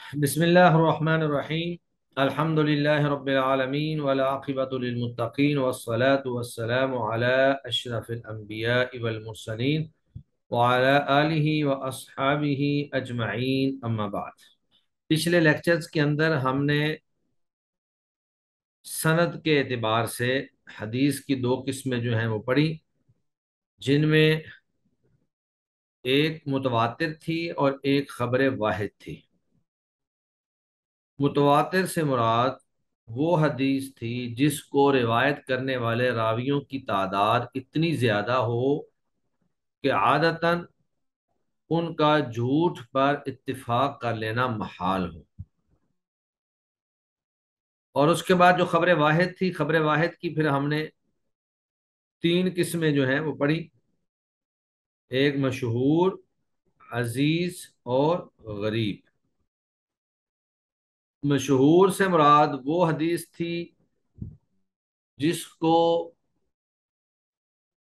بسم اللہ الرحمن الرحیم الحمد للہ رب العالمین والعاقبۃ للمتقین والصلاة والسلام علی اشرف الانبیاء والمرسلین وعلی آلہ واصحابہ اجمعین اما بعد۔ پچھلے لیکچرز کے اندر ہم نے سند کے اعتبار سے حدیث کی دو قسمیں جو ہیں وہ پڑھی، جن میں ایک متواتر تھی اور ایک خبر واحد تھی۔ متواتر سے مراد وہ حدیث تھی جس کو روایت کرنے والے راویوں کی تعداد اتنی زیادہ ہو کہ عادتاً ان کا جھوٹ پر اتفاق کر لینا محال ہو۔ اور اس کے بعد جو خبر واحد تھی، خبر واحد کی پھر ہم نے تین قسمیں جو ہیں وہ پڑھی، ایک مشہور، عزیز اور غریب۔ مشہور سے مراد وہ حدیث تھی جس کو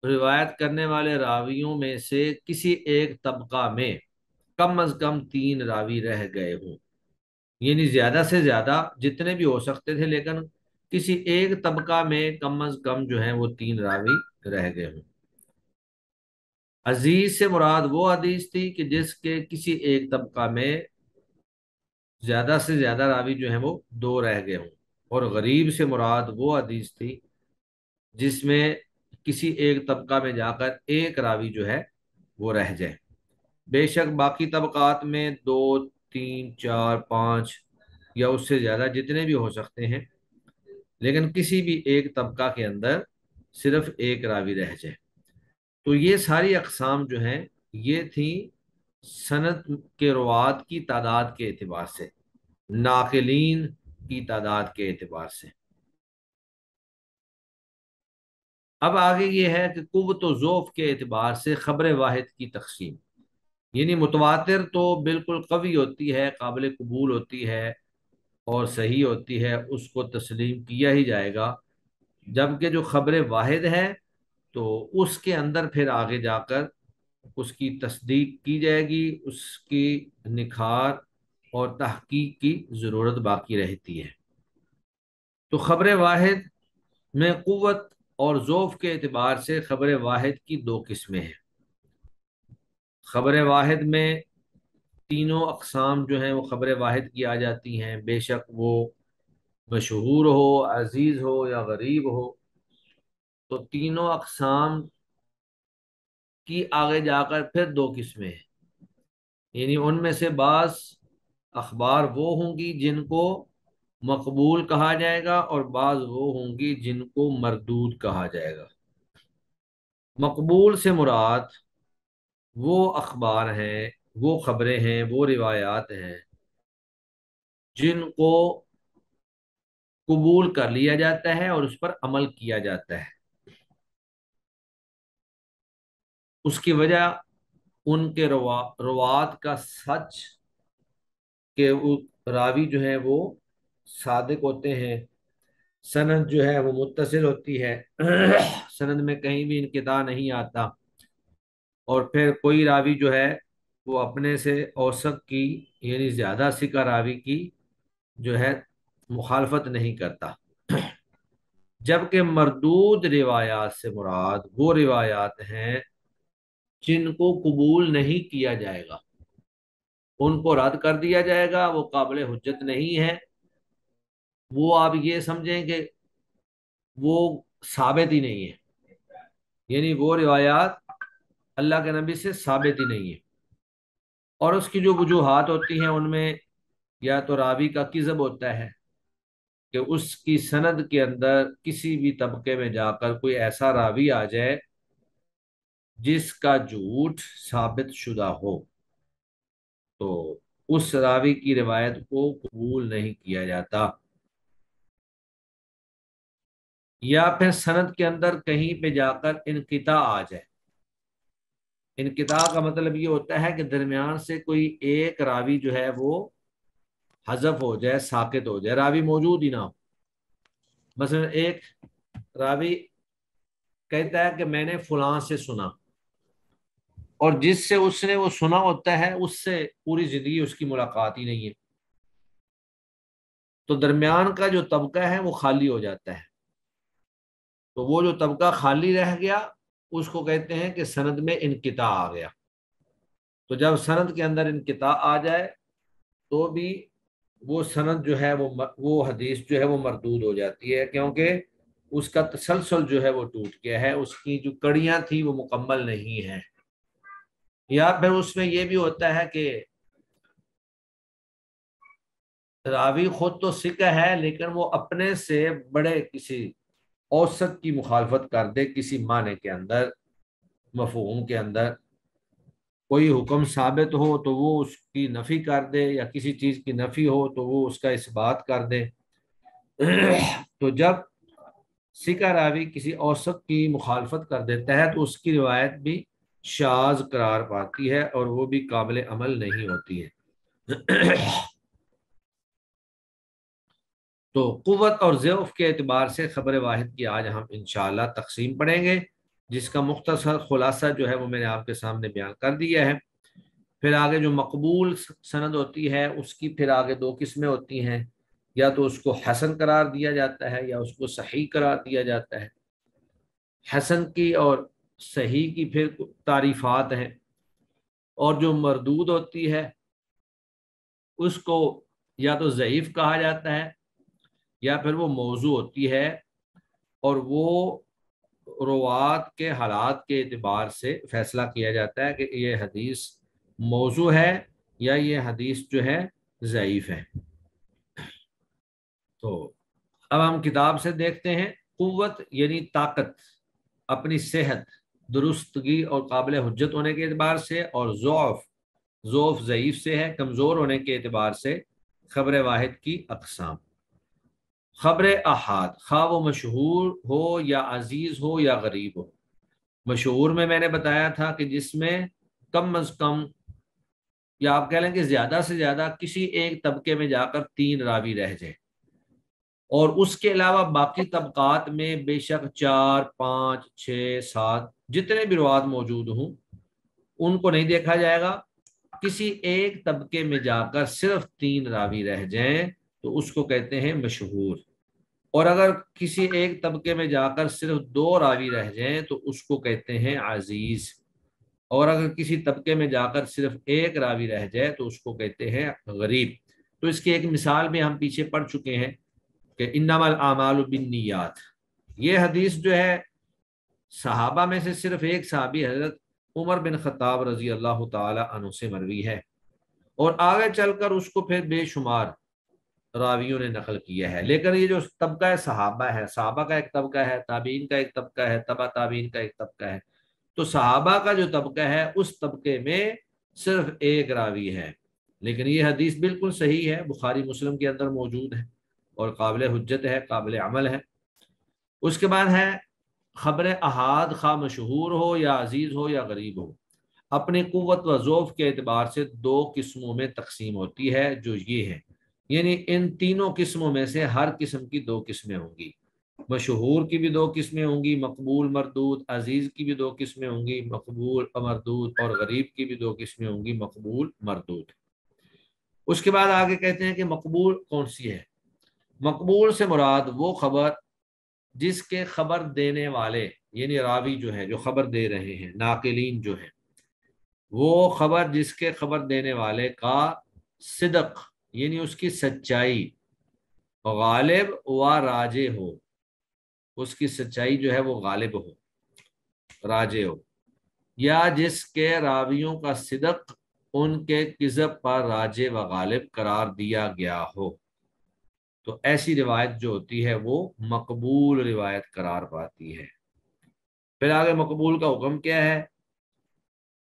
روایت کرنے والے راویوں میں سے کسی ایک طبقہ میں کم از کم تین راوی رہ گئے ہوں، یعنی زیادہ سے زیادہ جتنے بھی ہو سکتے تھے، لیکن کسی ایک طبقہ میں کم از کم جو ہیں وہ تین راوی رہ گئے ہوں۔ عزیز سے مراد وہ حدیث تھی کہ جس کے کسی ایک طبقہ میں زیادہ سے زیادہ راوی جو ہیں وہ دو رہ گئے ہوں۔ اور غریب سے مراد وہ حدیث تھی جس میں کسی ایک طبقہ میں جا کر ایک راوی جو ہے وہ رہ جائے۔ بے شک باقی طبقات میں دو، تین، چار، پانچ یا اس سے زیادہ جتنے بھی ہو سکتے ہیں، لیکن کسی بھی ایک طبقہ کے اندر صرف ایک راوی رہ جائے۔ تو یہ ساری اقسام جو ہیں یہ تھیں سند کے روات کی تعداد کے اعتبار سے، ناقلین کی تعداد کے اعتبار سے۔ اب آگے یہ ہے کہ قوت و ضعف کے اعتبار سے خبر واحد کی تقسیم، یعنی متواتر تو بالکل قوی ہوتی ہے، قابل قبول ہوتی ہے اور صحیح ہوتی ہے، اس کو تسلیم کیا ہی جائے گا، جبکہ جو خبر واحد ہے تو اس کے اندر پھر آگے جا کر اس کی تصدیق کی جائے گی، اس کی نکھار اور تحقیق کی ضرورت باقی رہتی ہے۔ تو خبر واحد میں قوت اور ضعف کے اعتبار سے خبر واحد کی دو قسمیں ہیں۔ خبر واحد میں تینوں اقسام جو ہیں وہ خبر واحد کی آ جاتی ہیں، بے شک وہ مشہور ہو، عزیز ہو یا غریب ہو۔ تو تینوں اقسام کی آگے جا کر پھر دو قسمیں ہیں، یعنی ان میں سے بعض اخبار وہ ہوں گی جن کو مقبول کہا جائے گا اور بعض وہ ہوں گی جن کو مردود کہا جائے گا۔ مقبول سے مراد وہ اخبار ہیں، وہ خبریں ہیں، وہ روایات ہیں جن کو قبول کر لیا جاتا ہے اور اس پر عمل کیا جاتا ہے۔ اس کی وجہ ان کے روات کا سچ، کہ وہ راوی جو ہیں وہ صادق ہوتے ہیں، سند جو ہے وہ متصل ہوتی ہے، سند میں کہیں بھی انقطاع نہیں آتا، اور پھر کوئی راوی جو ہے وہ اپنے سے اوثق کی یعنی زیادہ ثقہ راوی کی جو ہے مخالفت نہیں کرتا۔ جبکہ مردود روایات سے مراد وہ روایات ہیں جن کو قبول نہیں کیا جائے گا، ان کو رد کر دیا جائے گا، وہ قابل حجت نہیں ہے، وہ آپ یہ سمجھیں کہ وہ ثابت ہی نہیں ہے، یعنی وہ روایات اللہ کے نبی سے ثابت ہی نہیں ہے۔ اور اس کی جو وجوہات ہوتی ہیں ان میں یا تو راوی کا کذب ہوتا ہے کہ اس کی سند کے اندر کسی بھی طبقے میں جا کر کوئی ایسا راوی آ جائے جس کا جھوٹ ثابت شدہ ہو، تو اس راوی کی روایت کو قبول نہیں کیا جاتا۔ یا پھر سند کے اندر کہیں پہ جا کر انقطاع آ جائے۔ انقطاع کا مطلب یہ ہوتا ہے کہ درمیان سے کوئی ایک راوی جو ہے وہ حذف ہو جائے، ساقط ہو جائے، راوی موجود ہی نہ ہو۔ مثلا ایک راوی کہتا ہے کہ میں نے فلاں سے سنا، اور جس سے اس نے وہ سنا ہوتا ہے اس سے پوری زندگی اس کی ملاقات ہی نہیں ہے، تو درمیان کا جو طبقہ ہے وہ خالی ہو جاتا ہے، تو وہ جو طبقہ خالی رہ گیا اس کو کہتے ہیں کہ سند میں انقطاع آ گیا۔ تو جب سند کے اندر انقطاع آ جائے تو بھی وہ سند جو ہے وہ حدیث جو ہے وہ مردود ہو جاتی ہے، کیونکہ اس کا تسلسل جو ہے وہ ٹوٹ گیا ہے، اس کی جو کڑیاں تھیں وہ مکمل نہیں ہیں۔ یا پھر اس میں یہ بھی ہوتا ہے کہ راوی خود تو ثقہ ہے لیکن وہ اپنے سے بڑے کسی اوسط کی مخالفت کر دے، کسی معنی کے اندر، مفہوم کے اندر کوئی حکم ثابت ہو تو وہ اس کی نفی کر دے، یا کسی چیز کی نفی ہو تو وہ اس کا اثبات کر دے۔ تو جب ثقہ راوی کسی اوسط کی مخالفت کر دیتا ہے تو اس کی روایت بھی شاذ قرار پاتی ہے اور وہ بھی قابل عمل نہیں ہوتی ہے۔ تو قوت اور ضعف کے اعتبار سے خبر واحد کی آج ہم انشاءاللہ تقسیم پڑھیں گے، جس کا مختصر خلاصہ جو ہے وہ میں نے آپ کے سامنے بیان کر دیا ہے۔ پھر آگے جو مقبول سند ہوتی ہے اس کی پھر آگے دو قسمیں ہوتی ہیں، یا تو اس کو حسن قرار دیا جاتا ہے یا اس کو صحیح قرار دیا جاتا ہے۔ حسن کی اور صحیح کی پھر تعریفات ہیں، اور جو مردود ہوتی ہے اس کو یا تو ضعیف کہا جاتا ہے یا پھر وہ موضوع ہوتی ہے، اور وہ روات کے حالات کے اعتبار سے فیصلہ کیا جاتا ہے کہ یہ حدیث موضوع ہے یا یہ حدیث جو ہے ضعیف ہے۔ تو اب ہم کتاب سے دیکھتے ہیں۔ قوت یعنی طاقت، اپنی صحت، درستگی اور قابل حجت ہونے کے اعتبار سے، اور ضعف ضعیف سے ہے، کمزور ہونے کے اعتبار سے خبر واحد کی اقسام۔ خبر احاد، خواہ وہ مشہور ہو یا عزیز ہو یا غریب ہو۔ مشہور میں نے بتایا تھا کہ جس میں کم از کم، یا آپ کہہ لیں کہ زیادہ سے زیادہ کسی ایک طبقے میں جا کر 3 راوی رہ جائیں، اور اس کے علاوہ باقی طبقات میں بے شک 4 5 6 7 جتنے بھی روات موجود ہوں ان کو نہیں دیکھا جائے گا۔ کسی ایک طبقے میں جا کر صرف 3 راوی رہ جائیں تو اس کو کہتے ہیں مشہور، اور اگر کسی ایک طبقے میں جا کر صرف 2 راوی رہ جائیں تو اس کو کہتے ہیں عزیز، اور اگر کسی طبقے میں جا کر صرف 1 راوی رہ جائے تو اس کو کہتے ہیں غریب۔ تو اس کی ایک مثال میں ہم پیچھے پڑھ چکے ہیں کہ انما الاعمال بالنیات، یہ حدیث جو ہے صحابہ میں سے صرف ایک صحابی حضرت عمر بن خطاب رضی اللہ تعالی عنہ سے مروی ہے، اور آگے چل کر اس کو پھر بے شمار راویوں نے نقل کیا ہے۔ لیکن یہ جو طبقہ صحابہ ہے، صحابہ کا ایک طبقہ ہے، تابعین کا ایک طبقہ ہے، تبع تابعین کا ایک طبقہ ہے، تو صحابہ کا جو طبقہ ہے اس طبقے میں صرف 1 راوی ہے، لیکن یہ حدیث بالکل صحیح ہے، بخاری مسلم کے اندر موجود ہے اور قابل حجت ہے، قابل عمل ہے۔ اس کے بعد ہے خبر احاد، خواہ مشہور ہو یا عزیز ہو یا غریب ہو، اپنی قوت و ضعف کے اعتبار سے 2 قسموں میں تقسیم ہوتی ہے، جو یہ ہے، یعنی ان تینوں قسموں میں سے ہر قسم کی 2 قسمیں ہوں گی۔ مشہور کی بھی 2 قسمیں ہوں گی، مقبول مردود، عزیز کی بھی 2 قسمیں ہوں گی، مقبول مردود، اور غریب کی بھی 2 قسمیں ہوں گی، مقبول مردود۔ اس کے بعد آگے کہتے ہیں کہ مقبول کون سی ہے۔ مقبول سے مراد وہ خبر جس کے خبر دینے والے، یعنی راوی جو ہے جو خبر دے رہے ہیں، ناقلین جو ہیں، وہ خبر جس کے خبر دینے والے کا صدق یعنی اس کی سچائی غالب و راجع ہو، اس کی سچائی جو ہے وہ غالب ہو، راجع ہو، یا جس کے راویوں کا صدق ان کے کذب پر راجع و غالب قرار دیا گیا ہو، تو ایسی روایت جو ہوتی ہے وہ مقبول روایت قرار پاتی ہے۔ پھر آگے مقبول کا حکم کیا ہے؟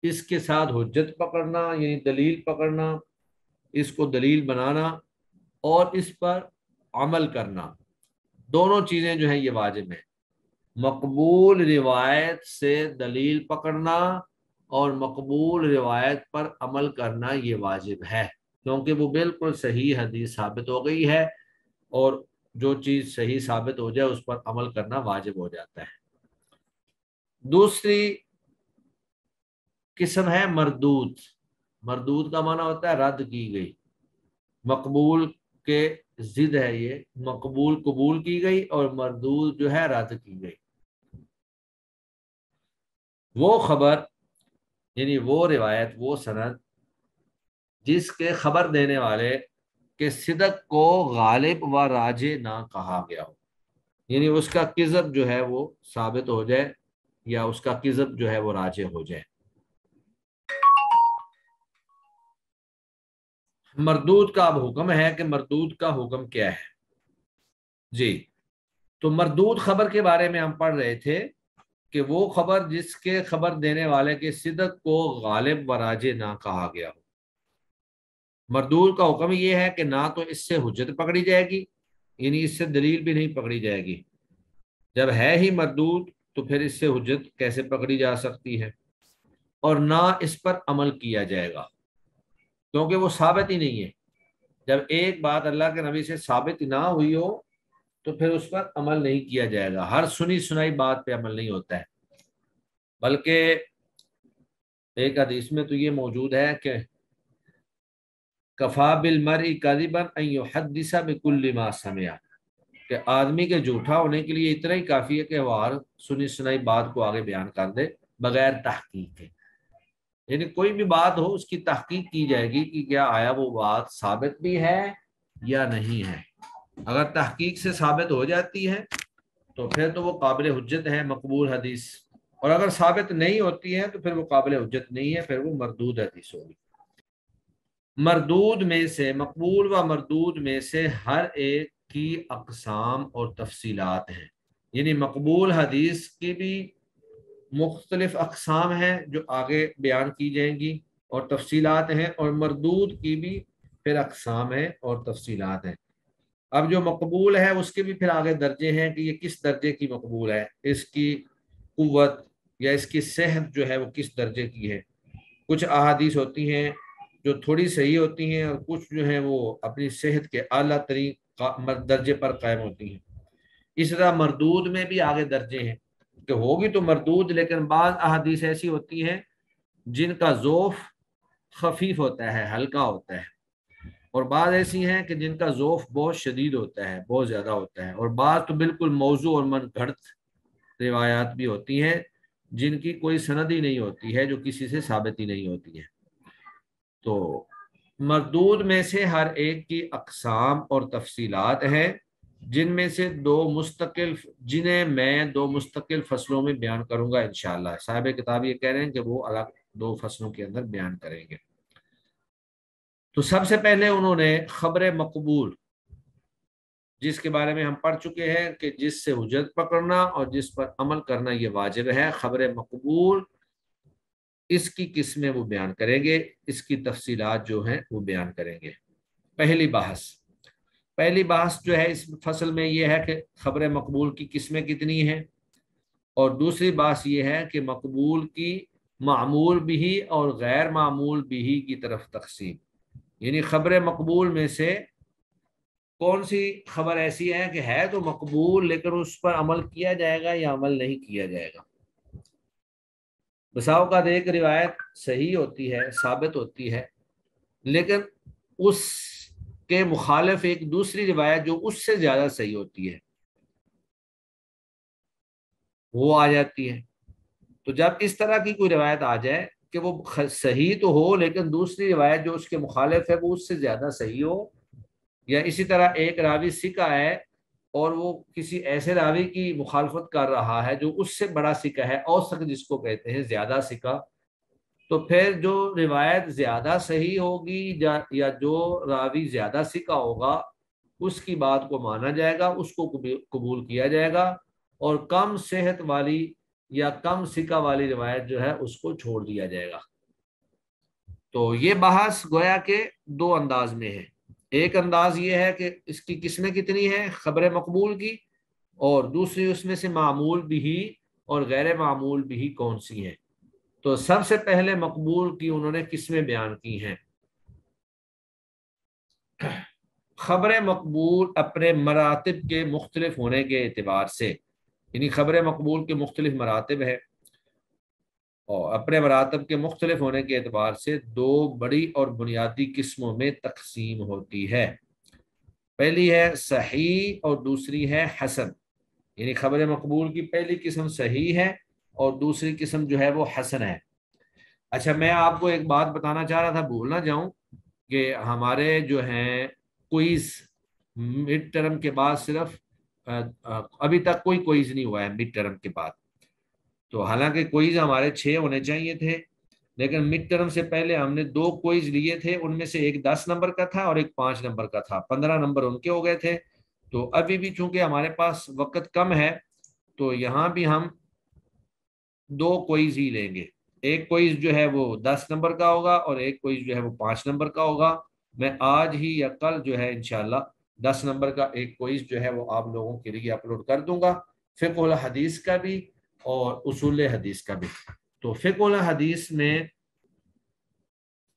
اس کے ساتھ حجت پکڑنا یعنی دلیل پکڑنا، اس کو دلیل بنانا اور اس پر عمل کرنا، دونوں چیزیں جو ہیں یہ واجب ہیں۔ مقبول روایت سے دلیل پکڑنا اور مقبول روایت پر عمل کرنا یہ واجب ہے، کیونکہ وہ بالکل صحیح حدیث ثابت ہو گئی ہے، اور جو چیز صحیح ثابت ہو جائے اس پر عمل کرنا واجب ہو جاتا ہے۔ دوسری قسم ہے مردود۔ مردود کا معنی ہوتا ہے رد کی گئی۔ مقبول کے ضد ہے یہ، مقبول قبول کی گئی اور مردود جو ہے رد کی گئی۔ وہ خبر یعنی وہ روایت، وہ سند جس کے خبر دینے والے کے صدق کو غالب و راجح نہ کہا گیا ہو، یعنی اس کا کذب جو ہے وہ ثابت ہو جائے یا اس کا کذب جو ہے وہ راجح ہو جائے۔ مردود کا اب حکم ہے کہ مردود کا حکم کیا ہے جی۔ تو مردود خبر کے بارے میں ہم پڑھ رہے تھے کہ وہ خبر جس کے خبر دینے والے کے صدق کو غالب و راجح نہ کہا گیا ہو۔ مردود کا حکم یہ ہے کہ نہ تو اس سے حجت پکڑی جائے گی، یعنی اس سے دلیل بھی نہیں پکڑی جائے گی، جب ہے ہی مردود تو پھر اس سے حجت کیسے پکڑی جا سکتی ہے، اور نہ اس پر عمل کیا جائے گا کیونکہ وہ ثابت ہی نہیں ہے۔ جب ایک بات اللہ کے نبی سے ثابت نہ ہوئی ہو تو پھر اس پر عمل نہیں کیا جائے گا، ہر سنی سنائی بات پہ عمل نہیں ہوتا ہے۔ بلکہ ایک حدیث میں تو یہ موجود ہے کہ کفا بالمرء کذبا ان یحدث بکل ما سمع، کہ آدمی کے جھوٹا ہونے کے لیے اتنا ہی کافی ہے کہ وہ ہر سنی سنائی بات کو آگے بیان کر دے بغیر تحقیق کے، یعنی کوئی بھی بات ہو اس کی تحقیق کی جائے گی کہ کیا آیا وہ بات ثابت بھی ہے یا نہیں ہے۔ اگر تحقیق سے ثابت ہو جاتی ہے تو پھر تو وہ قابل حجت ہے، مقبول حدیث، اور اگر ثابت نہیں ہوتی ہے تو پھر وہ قابل حجت نہیں ہے، پھر وہ مردود حدیث ہوگی۔ مردود میں سے، مقبول و مردود میں سے ہر ایک کی اقسام اور تفصیلات ہیں، یعنی مقبول حدیث کی بھی مختلف اقسام ہیں جو آگے بیان کی جائیں گی اور تفصیلات ہیں، اور مردود کی بھی پھر اقسام ہیں اور تفصیلات ہیں۔ اب جو مقبول ہے اس کے بھی پھر آگے درجے ہیں کہ یہ کس درجے کی مقبول ہے، اس کی قوت یا اس کی صحت جو ہے وہ کس درجے کی ہے۔ کچھ احادیث ہوتی ہیں جو تھوڑی صحیح ہوتی ہیں اور کچھ جو ہیں وہ اپنی صحت کے اعلیٰ ترین درجے پر قائم ہوتی ہیں۔ اس طرح مردود میں بھی آگے درجے ہیں کہ ہوگی تو مردود، لیکن بعض احادیث ایسی ہوتی ہیں جن کا ذوف خفیف ہوتا ہے، ہلکا ہوتا ہے، اور بعض ایسی ہیں کہ جن کا ذوف بہت شدید ہوتا ہے، بہت زیادہ ہوتا ہے، اور بعض تو بالکل موضوع اور من گھڑت روایات بھی ہوتی ہیں جن کی کوئی سند ہی نہیں ہوتی ہے، جو کسی سے ثابت ہی نہیں ہوتی ہے۔ تو مردود میں سے ہر ایک کی اقسام اور تفصیلات ہیں، جنہیں میں دو مستقل فصلوں میں بیان کروں گا انشاءاللہ۔ صاحب کتاب یہ کہہ رہے ہیں کہ وہ الگ دو فصلوں کے اندر بیان کریں گے۔ تو سب سے پہلے انہوں نے خبر مقبول، جس کے بارے میں ہم پڑھ چکے ہیں کہ جس سے حجت پکڑنا اور جس پر عمل کرنا یہ واجب ہے، خبر مقبول، اس کی قسمیں وہ بیان کریں گے، اس کی تفصیلات جو ہیں وہ بیان کریں گے۔ پہلی بحث جو ہے اس فصل میں یہ ہے کہ خبر مقبول کی قسمیں کتنی ہیں، اور دوسری بحث یہ ہے کہ مقبول کی معمول بھی اور غیر معمول بھی کی طرف تقسیم، یعنی خبر مقبول میں سے کون سی خبر ایسی ہے کہ ہے تو مقبول لیکن اس پر عمل کیا جائے گا یا عمل نہیں کیا جائے گا۔ بسا اوقات ایک روایت صحیح ہوتی ہے، ثابت ہوتی ہے، لیکن اس کے مخالف ایک دوسری روایت جو اس سے زیادہ صحیح ہوتی ہے وہ آ جاتی ہے۔ تو جب اس طرح کی کوئی روایت آ جائے کہ وہ صحیح تو ہو لیکن دوسری روایت جو اس کے مخالف ہے وہ اس سے زیادہ صحیح ہو، یا اسی طرح ایک راوی سکہ ہے اور وہ کسی ایسے راوی کی مخالفت کر رہا ہے جو اس سے بڑا سکہ ہے، اوثق جس کو کہتے ہیں، زیادہ سکہ، تو پھر جو روایت زیادہ صحیح ہوگی یا جو راوی زیادہ سکہ ہوگا اس کی بات کو مانا جائے گا، اس کو قبول کیا جائے گا، اور کم صحت والی یا کم سکہ والی روایت جو ہے اس کو چھوڑ دیا جائے گا۔ تو یہ بحث گویا کہ دو انداز میں ہے۔ ایک انداز یہ ہے کہ اس کی قسمیں کتنی ہیں خبر مقبول کی، اور دوسری اس میں سے معمول بھی اور غیر معمول بھی کون سی ہیں۔ تو سب سے پہلے مقبول کی انہوں نے قسمیں بیان کی ہیں۔ خبر مقبول اپنے مراتب کے مختلف ہونے کے اعتبار سے، یعنی خبر مقبول کے مختلف مراتب ہیں، اور اپنے مراتب کے مختلف ہونے کے اعتبار سے دو بڑی اور بنیادی قسموں میں تقسیم ہوتی ہے۔ پہلی ہے صحیح اور دوسری ہے حسن، یعنی خبر مقبول کی پہلی قسم صحیح ہے اور دوسری قسم جو ہے وہ حسن ہے۔ اچھا، میں آپ کو ایک بات بتانا چاہ رہا تھا، بھول نہ جاؤں، کہ ہمارے جو ہیں کوئز مڈ ٹرم کے بعد صرف ابھی تک کوئی کوئز نہیں ہوا ہے مڈ ٹرم کے بعد، تو حالانکہ کوئز ہمارے 6 ہونے چاہیے تھے، لیکن مڈ ٹرم سے پہلے ہم نے 2 کوئز لیے تھے، ان میں سے ایک 10 نمبر کا تھا اور ایک 5 نمبر کا تھا، 15 نمبر ان کے ہو گئے تھے۔ تو ابھی بھی چونکہ ہمارے پاس وقت کم ہے تو یہاں بھی ہم 2 کوئز ہی لیں گے، ایک کوئز جو ہے وہ 10 نمبر کا ہوگا اور ایک کوئز جو ہے وہ 5 نمبر کا ہوگا۔ میں آج ہی یا کل جو ہے انشاءاللہ 10 نمبر کا ایک کوئز جو ہے وہ آپ لوگوں کے لیے اپلوڈ کر دوں گا، فقہ الحدیث کا بھی اور اصول حدیث کا بھی۔ تو فقہ الحدیث میں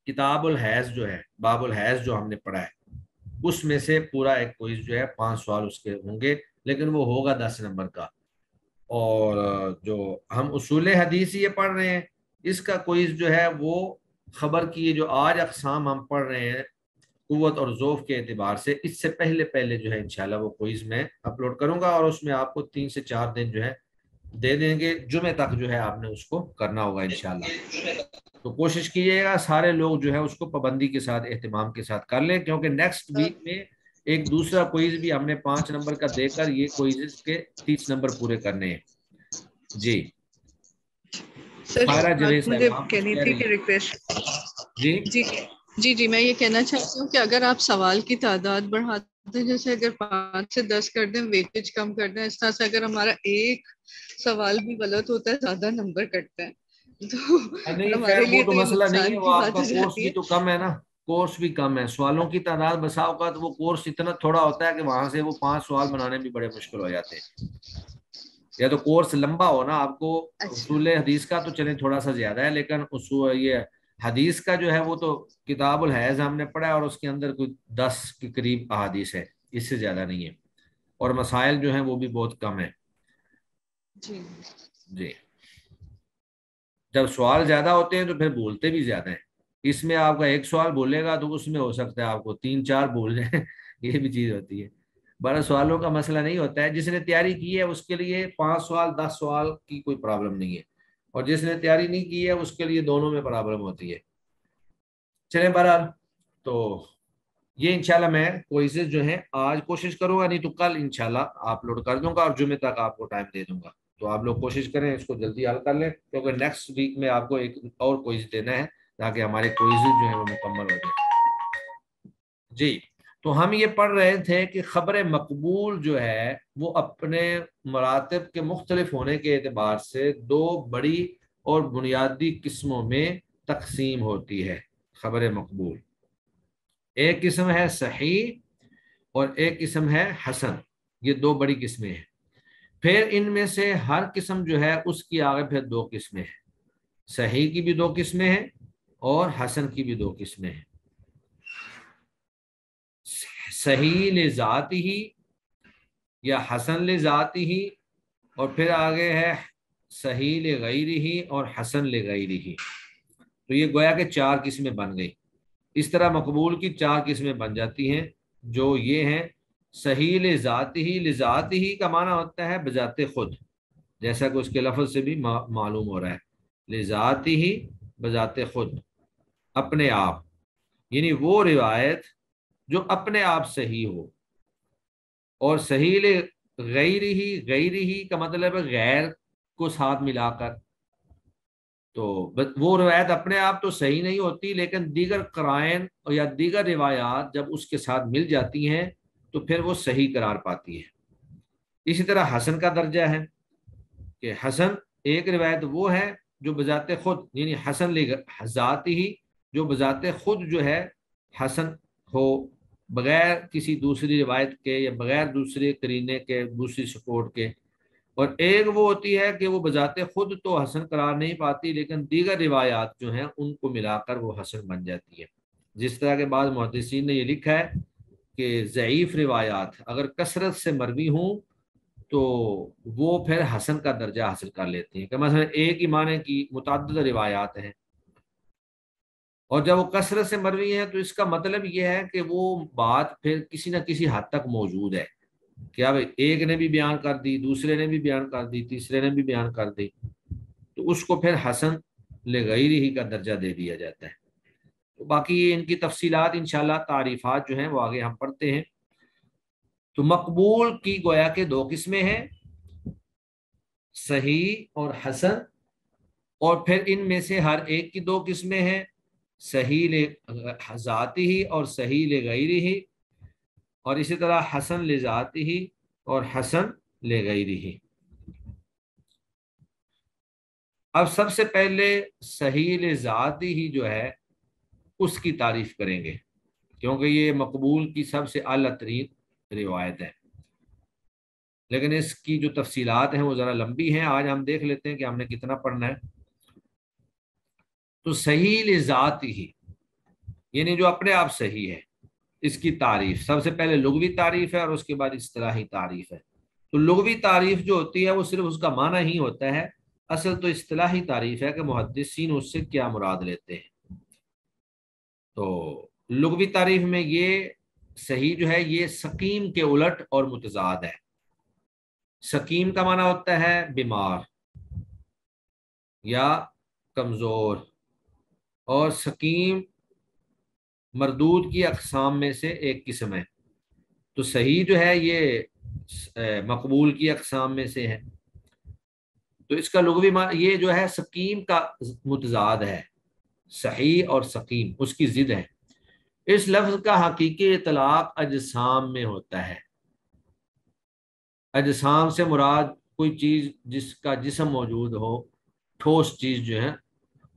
کتاب الحیض جو ہے، باب الحیض جو ہم نے پڑھا ہے، اس میں سے پورا ایک کوئز جو ہے 5 سوال اس کے ہوں گے، لیکن وہ ہوگا 10 نمبر کا۔ اور جو ہم اصول حدیث یہ پڑھ رہے ہیں، اس کا کوئز جو ہے وہ خبر کی جو آج اقسام ہم پڑھ رہے ہیں قوت اور ضعف کے اعتبار سے، اس سے پہلے پہلے جو ہے انشاءاللہ وہ کوئز میں اپلوڈ کروں گا، اور اس میں آپ کو 3 سے 4 دن جو ہے دے دیں گے، جمعہ تک جو ہے آپ نے اس کو کرنا ہوگا انشاءاللہ۔ تو کوشش کیجیے گا سارے لوگ جو ہے اس کو پابندی کے ساتھ اہتمام کے ساتھ کر لیں، کیونکہ نیکسٹ ویک میں ایک دوسرا کوئز بھی ہم نے 5 نمبر کا دے کر یہ کوئز کے 30 نمبر پورے کرنے ہیں۔ جی سر خیرہ جوید بات مجھے صاحب آپ کچھ کہنی کہہ تھی رہی کہ ہیں؟ ریکویسٹ جی جی جی میں یہ کہنا چاہتی ہوں کہ اگر آپ سوال کی تعداد بڑھاتے ہیں، جیسے اگر 5 سے 10 کر دیں، ویٹیج کم کر دیں، اس طرح سے اگر ہمارا ایک سوال بھی غلط ہوتا ہے زیادہ نمبر کٹتا ہے، تو نہیں خیر ہمارے وہ لیے تو تو یہ مسئلہ نہیں ہے، نقصان وہ کی آپ بات کا ہو کورس جاتی بھی ہے۔ تو کم ہے نا، کورس بھی کم ہے، سوالوں کی تعداد بسا اوقات وہ کورس اتنا تھوڑا ہوتا ہے کہ وہاں سے وہ 5 سوال بنانے بھی بڑے مشکل ہو جاتے ہیں، یا تو کورس لمبا ہو نا آپ کو۔ اچھا اصول حدیث کا تو چلیں تھوڑا سا زیادہ ہے، لیکن اصول یہ حدیث کا جو ہے وہ تو کتاب الحیض ہم نے پڑھا ہے، اور اس کے اندر کوئی 10 کے قریب احادیث ہے، اس سے زیادہ نہیں ہے، اور مسائل جو ہیں وہ بھی بہت کم ہیں۔ جی جی جب سوال زیادہ ہوتے ہیں تو پھر بولتے بھی زیادہ ہیں، اس میں آپ کا ایک سوال بولے گا تو اس میں ہو سکتا ہے آپ کو 3 4 بول جائیں یہ بھی چیز ہوتی ہے۔ 12 سوالوں کا مسئلہ نہیں ہوتا ہے، جس نے تیاری کی ہے اس کے لیے 5 سوال 10 سوال کی کوئی پرابلم نہیں ہے، اور جس نے تیاری نہیں کی ہے اس کے لیے دونوں میں پرابلم ہوتی ہے۔ چلیں بہرحال، تو یہ انشاءاللہ میں کوئزز جو ہیں آج کوشش کروں گا، نہیں تو کل انشاءاللہ اپلوڈ کر دوں گا، اور جمعے تک آپ کو ٹائم دے دوں گا، تو آپ لوگ کوشش کریں اس کو جلدی حل کر لیں، کیونکہ نیکسٹ ویک میں آپ کو ایک اور کوئز دینا ہے تاکہ ہمارے کوئزز جو ہیں وہ مکمل ہو جائیں۔ جی تو ہم یہ پڑھ رہے تھے کہ خبر مقبول جو ہے وہ اپنے مراتب کے مختلف ہونے کے اعتبار سے 2 بڑی اور بنیادی قسموں میں تقسیم ہوتی ہے۔ خبر مقبول ایک قسم ہے صحیح اور ایک قسم ہے حسن، یہ 2 بڑی قسمیں ہیں۔ پھر ان میں سے ہر قسم جو ہے اس کی آگے پھر 2 قسمیں ہیں، صحیح کی بھی 2 قسمیں ہیں اور حسن کی بھی 2 قسمیں ہیں۔ صحیح لذاتی ہی یا حسن لذاتی ہی، اور پھر آگے ہے صحیح لغیر ہی اور حسن لغیر ہی، تو یہ گویا کہ 4 قسمیں بن گئی۔ اس طرح مقبول کی 4 قسمیں بن جاتی ہیں، جو یہ ہیں صحیح لذاتی ہی، لذاتی ہی کا معنی ہوتا ہے بذات خود، جیسا کہ اس کے لفظ سے بھی معلوم ہو رہا ہے، لذاتی ہی بذات خود، اپنے آپ، یعنی وہ روایت جو اپنے آپ صحیح ہو۔ اور صحیح غیر ہی، غیر ہی کا مطلب ہے غیر کو ساتھ ملا کر، تو وہ روایت اپنے آپ تو صحیح نہیں ہوتی، لیکن دیگر قرائن یا دیگر روایات جب اس کے ساتھ مل جاتی ہیں تو پھر وہ صحیح قرار پاتی ہے۔ اسی طرح حسن کا درجہ ہے کہ حسن ایک روایت وہ ہے جو بذات خود، یعنی حسن ذاتی ہی، جو بذات خود جو ہے حسن ہو، بغیر کسی دوسری روایت کے یا بغیر دوسرے قرینے کے، دوسری سپورٹ کے۔ اور ایک وہ ہوتی ہے کہ وہ بذات خود تو حسن قرار نہیں پاتی، لیکن دیگر روایات جو ہیں ان کو ملا کر وہ حسن بن جاتی ہے۔ جس طرح کے بعض محدثین نے یہ لکھا ہے کہ ضعیف روایات اگر کثرت سے مروی ہوں تو وہ پھر حسن کا درجہ حاصل کر لیتے ہیں، کہ مثلا ایک ہی معنی کی متعدد روایات ہیں، اور جب وہ کثرت سے مروی ہے تو اس کا مطلب یہ ہے کہ وہ بات پھر کسی نہ کسی حد تک موجود ہے، کہ اب ایک نے بھی بیان کر دی، دوسرے نے بھی بیان کر دی، تیسرے نے بھی بیان کر دی، تو اس کو پھر حسن لغیرہ کا درجہ دے دیا جاتا ہے۔ تو باقی ان کی تفصیلات انشاءاللہ تعریفات جو ہیں وہ آگے ہم پڑھتے ہیں۔ تو مقبول کی گویا کے دو قسمیں ہیں، صحیح اور حسن، اور پھر ان میں سے ہر ایک کی دو قسمیں ہیں، صحیح ذاتی ہی اور صحیح لغیرہ ہی، اور اسی طرح حسن لذاتی ہی اور حسن لغیرہ ہی۔ اب سب سے پہلے صحیح لذاتی ہی جو ہے اس کی تعریف کریں گے، کیونکہ یہ مقبول کی سب سے اعلیٰ ترین روایت ہے، لیکن اس کی جو تفصیلات ہیں وہ ذرا لمبی ہیں، آج ہم دیکھ لیتے ہیں کہ ہم نے کتنا پڑھنا ہے۔ تو صحیح لذاتی ہی یعنی جو اپنے آپ صحیح ہے، اس کی تعریف سب سے پہلے لغوی تعریف ہے اور اس کے بعد اصطلاحی تعریف ہے۔ تو لغوی تعریف جو ہوتی ہے وہ صرف اس کا معنی ہی ہوتا ہے، اصل تو اصطلاحی تعریف ہے کہ محدثین اس سے کیا مراد لیتے ہیں۔ تو لغوی تعریف میں یہ صحیح جو ہے یہ سقیم کے الٹ اور متضاد ہے۔ سقیم کا معنی ہوتا ہے بیمار یا کمزور، اور سقیم مردود کی اقسام میں سے ایک قسم ہے۔ تو صحیح جو ہے یہ مقبول کی اقسام میں سے ہے۔ تو اس کا لغوی معنی یہ جو ہے سقیم کا متضاد ہے، صحیح اور سقیم اس کی ضد ہے۔ اس لفظ کا حقیقی اطلاق اجسام میں ہوتا ہے۔ اجسام سے مراد کوئی چیز جس کا جسم موجود ہو، ٹھوس چیز جو ہے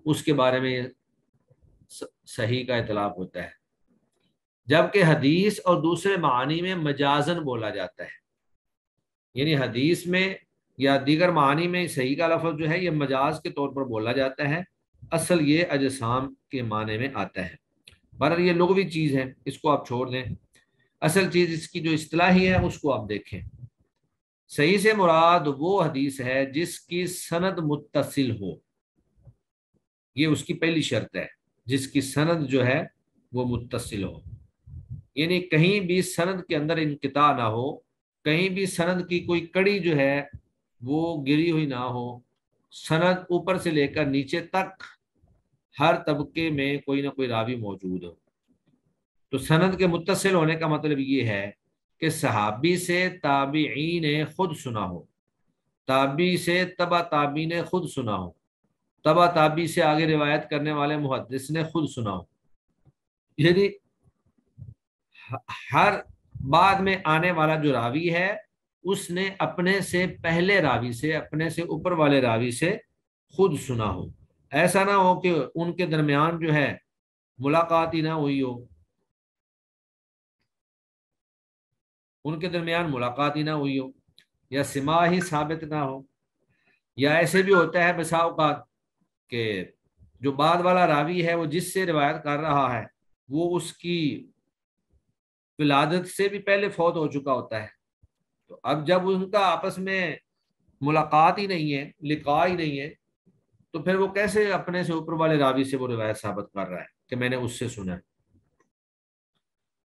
اس کے بارے میں صحیح کا اطلاق ہوتا ہے، جبکہ حدیث اور دوسرے معانی میں مجازن بولا جاتا ہے، یعنی حدیث میں یا دیگر معانی میں صحیح کا لفظ جو ہے یہ مجاز کے طور پر بولا جاتا ہے، اصل یہ اجسام کے معنی میں آتا ہے۔ بہرحال یہ لغوی چیز ہے، اس کو آپ چھوڑ دیں، اصل چیز اس کی جو اصطلاحی ہے اس کو آپ دیکھیں۔ صحیح سے مراد وہ حدیث ہے جس کی سند متصل ہو، یہ اس کی پہلی شرط ہے، جس کی سند جو ہے وہ متصل ہو، یعنی کہیں بھی سند کے اندر انقطاع نہ ہو، کہیں بھی سند کی کوئی کڑی جو ہے وہ گری ہوئی نہ ہو، سند اوپر سے لے کر نیچے تک ہر طبقے میں کوئی نہ کوئی راوی موجود ہو۔ تو سند کے متصل ہونے کا مطلب یہ ہے کہ صحابی سے تابعین نے خود سنا ہو، تابعی سے تبع تابعی نے خود سنا ہو، تبع تابعی سے آگے روایت کرنے والے محدث نے خود سنا ہو، یعنی ہر بعد میں آنے والا جو راوی ہے اس نے اپنے سے پہلے راوی سے، اپنے سے اوپر والے راوی سے خود سنا ہو۔ ایسا نہ ہو کہ ان کے درمیان جو ہے ملاقات ہی نہ ہوئی ہو، ان کے درمیان ملاقات ہی نہ ہوئی ہو، یا سماع ہی ثابت نہ ہو، یا ایسے بھی ہوتا ہے بسا اوقات کہ جو بعد والا راوی ہے وہ جس سے روایت کر رہا ہے وہ اس کی ولادت سے بھی پہلے فوت ہو چکا ہوتا ہے، تو اب جب ان کا آپس میں ملاقات ہی نہیں ہے، لقاء ہی نہیں ہے، تو پھر وہ کیسے اپنے سے اوپر والے راوی سے وہ روایت ثابت کر رہا ہے کہ میں نے اس سے سنا؟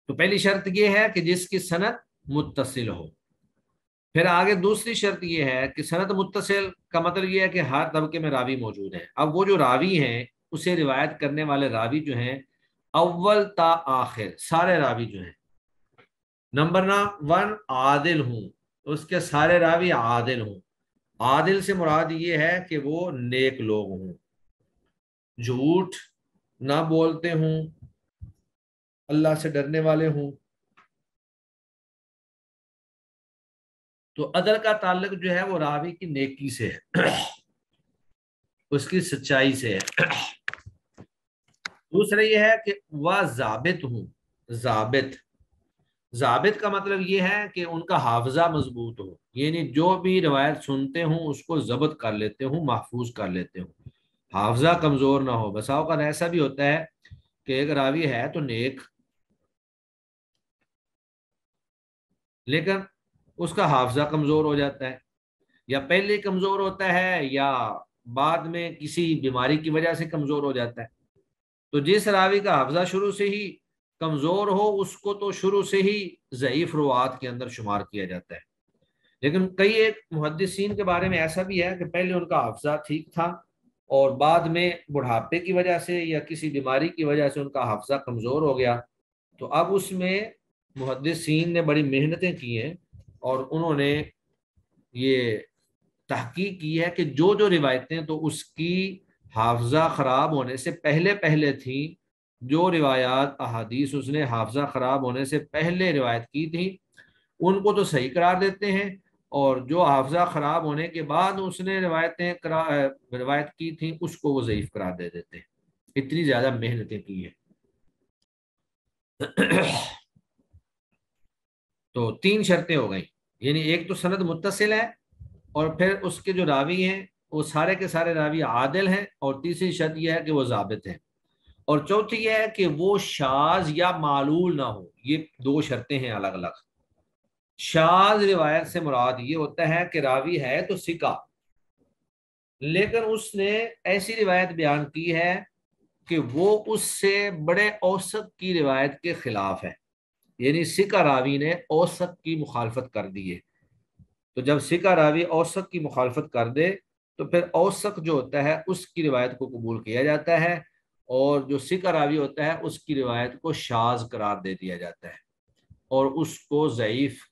تو پہلی شرط یہ ہے کہ جس کی سند متصل ہو۔ پھر آگے دوسری شرط یہ ہے کہ سند متصل کا مطلب یہ ہے کہ ہر طبقے میں راوی موجود ہیں۔ اب وہ جو راوی ہیں اسے روایت کرنے والے راوی جو ہیں اول تا آخر سارے راوی جو ہیں، نمبر 1 عادل ہوں، اس کے سارے راوی عادل ہوں۔ عادل سے مراد یہ ہے کہ وہ نیک لوگ ہوں، جھوٹ نہ بولتے ہوں، اللہ سے ڈرنے والے ہوں۔ تو عدل کا تعلق جو ہے وہ راوی کی نیکی سے ہے، اس کی سچائی سے ہے۔ دوسرا یہ ہے کہ وہ ضابط ہوں، ضابط، ضابط کا مطلب یہ ہے کہ ان کا حافظہ مضبوط ہو، یعنی جو بھی روایت سنتے ہوں اس کو ضبط کر لیتے ہوں، محفوظ کر لیتے ہوں، حافظہ کمزور نہ ہو۔ بسا اوقات ایسا بھی ہوتا ہے کہ ایک راوی ہے تو نیک، لیکن اس کا حافظہ کمزور ہو جاتا ہے، یا پہلے کمزور ہوتا ہے یا بعد میں کسی بیماری کی وجہ سے کمزور ہو جاتا ہے۔ تو جس راوی کا حافظہ شروع سے ہی کمزور ہو اس کو تو شروع سے ہی ضعیف روات کے اندر شمار کیا جاتا ہے. لیکن کئی ایک محدثین کے بارے میں ایسا بھی ہے کہ پہلے ان کا حافظہ ٹھیک تھا اور بعد میں بڑھاپے کی وجہ سے یا کسی بیماری کی وجہ سے ان کا حافظہ کمزور ہو گیا. تو اب اس میں محدثین نے بڑی محنتیں کی ہیں اور انہوں نے یہ تحقیق کی ہے کہ جو جو روایتیں تو اس کی حافظہ خراب ہونے سے پہلے پہلے تھیں، جو روایات احادیث اس نے حافظہ خراب ہونے سے پہلے روایت کی تھی ان کو تو صحیح قرار دیتے ہیں، اور جو حافظہ خراب ہونے کے بعد اس نے روایت کی تھیں اس کو وہ ضعیف قرار دے دیتے ہیں. اتنی زیادہ محنتیں کی ہیں. تو 3 شرطیں ہو گئیں، یعنی ایک تو سند متصل ہے اور پھر اس کے جو راوی ہیں وہ سارے کے سارے راوی عادل ہیں، اور تیسری شرط یہ ہے کہ وہ ضابط ہیں، اور چوتھی یہ ہے کہ وہ شاذ یا معلول نہ ہو. یہ 2 شرطیں ہیں الگ الگ. شاذ روایت سے مراد یہ ہوتا ہے کہ راوی ہے تو ثقہ، لیکن اس نے ایسی روایت بیان کی ہے کہ وہ اس سے بڑے اوسط کی روایت کے خلاف ہے، یعنی ثقہ راوی نے اوسط کی مخالفت کر دی ہے. تو جب ثقہ راوی اوسط کی مخالفت کر دے تو پھر اوسط جو ہوتا ہے اس کی روایت کو قبول کیا جاتا ہے، اور جو ثقہ راوی ہوتا ہے اس کی روایت کو شاذ قرار دے دیا جاتا ہے اور اس کو ضعیف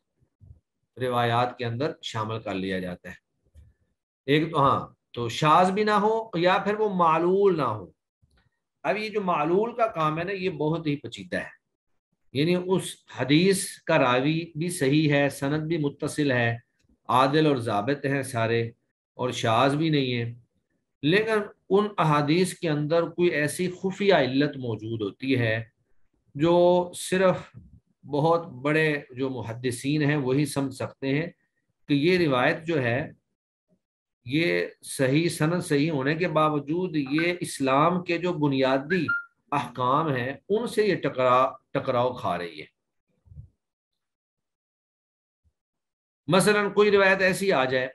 روایات کے اندر شامل کر لیا جاتا ہے. ایک تو تو شاذ بھی نہ ہو یا پھر وہ معلول نہ ہو. اب یہ جو معلول کا کام ہے نا یہ بہت ہی پیچیدہ ہے، یعنی اس حدیث کا راوی بھی صحیح ہے، سند بھی متصل ہے، عادل اور ضابط ہیں سارے، اور شاذ بھی نہیں ہے، لیکن ان احادیث کے اندر کوئی ایسی خفیہ علت موجود ہوتی ہے جو صرف بہت بڑے جو محدثین ہیں وہی سمجھ سکتے ہیں کہ یہ روایت جو ہے یہ صحیح سند صحیح ہونے کے باوجود یہ اسلام کے جو بنیادی احکام ہیں ان سے یہ ٹکراؤ کھا رہی ہے. مثلا کوئی روایت ایسی آ جائے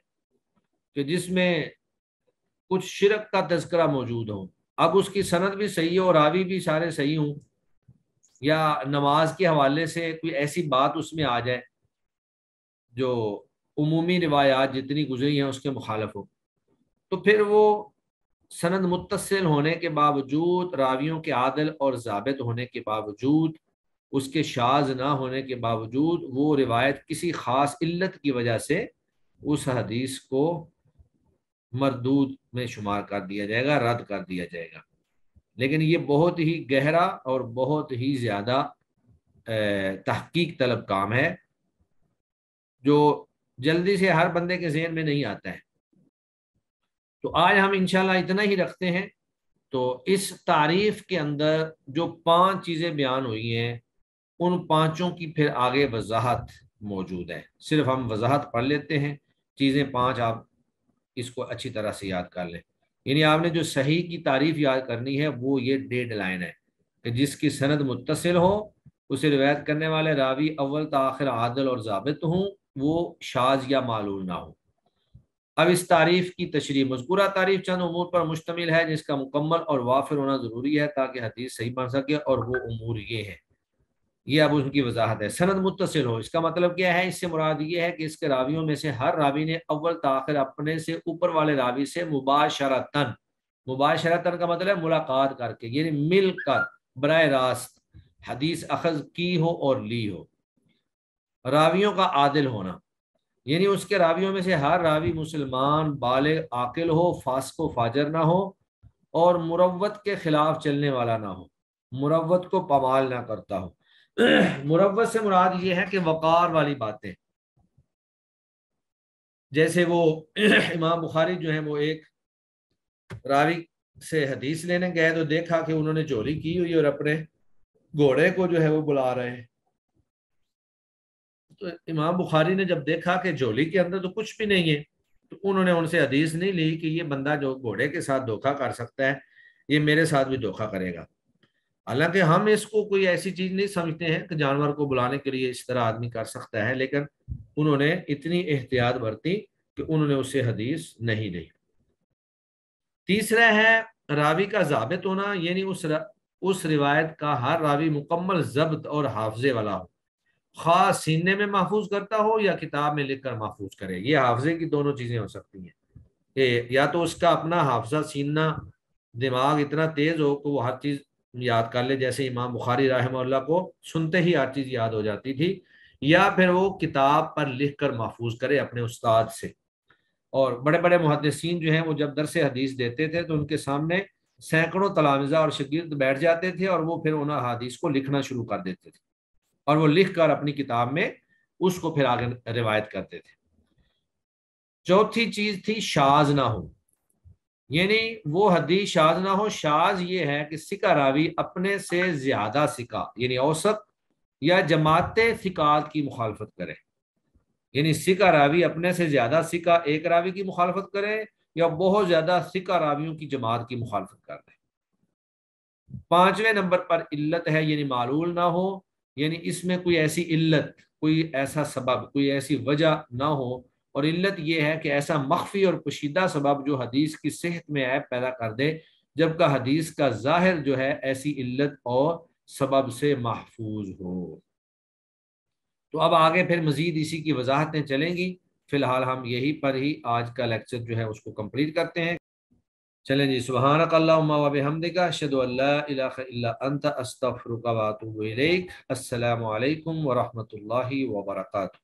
کہ جس میں کچھ شرک کا تذکرہ موجود ہو، اب اس کی سند بھی صحیح ہو، راوی بھی سارے صحیح ہوں، یا نماز کے حوالے سے کوئی ایسی بات اس میں آ جائے جو عمومی روایات جتنی گزری ہیں اس کے مخالف ہو، تو پھر وہ سند متصل ہونے کے باوجود، راویوں کے عادل اور ضابط ہونے کے باوجود، اس کے شاذ نہ ہونے کے باوجود وہ روایت کسی خاص علت کی وجہ سے اس حدیث کو مردود میں شمار کر دیا جائے گا، رد کر دیا جائے گا. لیکن یہ بہت ہی گہرا اور بہت ہی زیادہ تحقیق طلب کام ہے جو جلدی سے ہر بندے کے ذہن میں نہیں آتا ہے. تو آج ہم انشاءاللہ اتنا ہی رکھتے ہیں. تو اس تعریف کے اندر جو 5 چیزیں بیان ہوئی ہیں ان 5 کی پھر آگے وضاحت موجود ہے. صرف ہم وضاحت پڑھ لیتے ہیں، چیزیں 5 آپ اس کو اچھی طرح سے یاد کر لیں. یعنی آپ نے جو صحیح کی تعریف یاد کرنی ہے وہ یہ ڈیڈ لائن ہے کہ جس کی سند متصل ہو، اسے روایت کرنے والے راوی اول تا آخر عادل اور ضابط ہوں، وہ شاذ یا معلول نہ ہو. اب اس تعریف کی تشریح، مذکورہ تعریف چند امور پر مشتمل ہے جس کا مکمل اور وافر ہونا ضروری ہے تاکہ حدیث صحیح بن سکے، اور وہ امور یہ ہیں. یہ اب ان کی وضاحت ہے. سند متصل ہو، اس کا مطلب کیا ہے؟ اس سے مراد یہ ہے کہ اس کے راویوں میں سے ہر راوی نے اول تاخر اپنے سے اوپر والے راوی سے مباشرتاً کا مطلب ہے ملاقات کر کے، یعنی مل کر براہ راست حدیث اخذ کی ہو اور لی ہو. راویوں کا عادل ہونا، یعنی اس کے راویوں میں سے ہر راوی مسلمان، بالغ، عاقل ہو، فاسق و فاجر نہ ہو، اور مروت کے خلاف چلنے والا نہ ہو، مروت کو پامال نہ کرتا ہو. مروت سے مراد یہ ہے کہ وقار والی باتیں، جیسے وہ امام بخاری جو ہیں وہ ایک راوی سے حدیث لینے گئے تو دیکھا کہ انہوں نے چوری کی ہوئی اور اپنے گھوڑے کو جو ہے وہ بلا رہے ہیں. تو امام بخاری نے جب دیکھا کہ جھولی کے اندر تو کچھ بھی نہیں ہے تو انہوں نے ان سے حدیث نہیں لی کہ یہ بندہ جو گھوڑے کے ساتھ دھوکہ کر سکتا ہے یہ میرے ساتھ بھی دھوکہ کرے گا. حالانکہ ہم اس کو کوئی ایسی چیز نہیں سمجھتے ہیں کہ جانور کو بلانے کے لیے اس طرح آدمی کر سکتا ہے، لیکن انہوں نے اتنی احتیاط برتی کہ انہوں نے اسے حدیث نہیں لی. تیسرا ہے راوی کا ضابط ہونا، یعنی اس اس روایت کا ہر راوی مکمل ضبط اور حافظے والا ہو، خواہ سینے میں محفوظ کرتا ہو یا کتاب میں لکھ کر محفوظ کرے۔ یہ حافظے کی دونوں چیزیں ہو سکتی ہیں کہ یا تو اس کا اپنا حافظہ سینہ دماغ اتنا تیز ہو کہ وہ ہر چیز یاد کر لے، جیسے امام بخاری رحمہ اللہ کو سنتے ہی ہر چیز یاد ہو جاتی تھی، یا پھر وہ کتاب پر لکھ کر محفوظ کرے اپنے استاد سے۔ اور بڑے بڑے محدثین جو ہیں وہ جب درس حدیث دیتے تھے تو ان کے سامنے سینکڑوں تلامذہ اور شاگرد بیٹھ جاتے تھے، اور وہ پھر ان حدیث کو لکھنا شروع کر دیتے تھے، اور وہ لکھ کر اپنی کتاب میں اس کو پھر آگے روایت کرتے تھے۔ چوتھی چیز تھی شاذ نہ ہو، یعنی وہ حدیث شاذ نہ ہو۔ شاذ یہ ہے کہ ثقہ راوی اپنے سے زیادہ ثقہ یعنی اوسط یا جماعت ثقات کی مخالفت کرے، یعنی ثقہ راوی اپنے سے زیادہ ثقہ ایک راوی کی مخالفت کرے یا بہت زیادہ ثقہ راویوں کی جماعت کی مخالفت کر دے۔ پانچویں نمبر پر علت ہے، یعنی معلول نہ ہو، یعنی اس میں کوئی ایسی علت، کوئی ایسا سبب، کوئی ایسی وجہ نہ ہو، اور علت یہ ہے کہ ایسا مخفی اور پوشیدہ سبب جو حدیث کی صحت میں عیب پیدا کر دے، جبکہ حدیث کا ظاہر جو ہے ایسی علت اور سبب سے محفوظ ہو۔ تو اب آگے پھر مزید اسی کی وضاحتیں چلیں گی، فی الحال ہم یہی پر ہی آج کا لیکچر جو ہے اس کو کمپلیٹ کرتے ہیں۔ چلیں جی، سبحانک اللہم و بحمدک، اشہد ان لا الہ الا انت، استغفرک و اتوب الیک۔ السلام علیکم ورحمۃ اللہ وبرکاتہ۔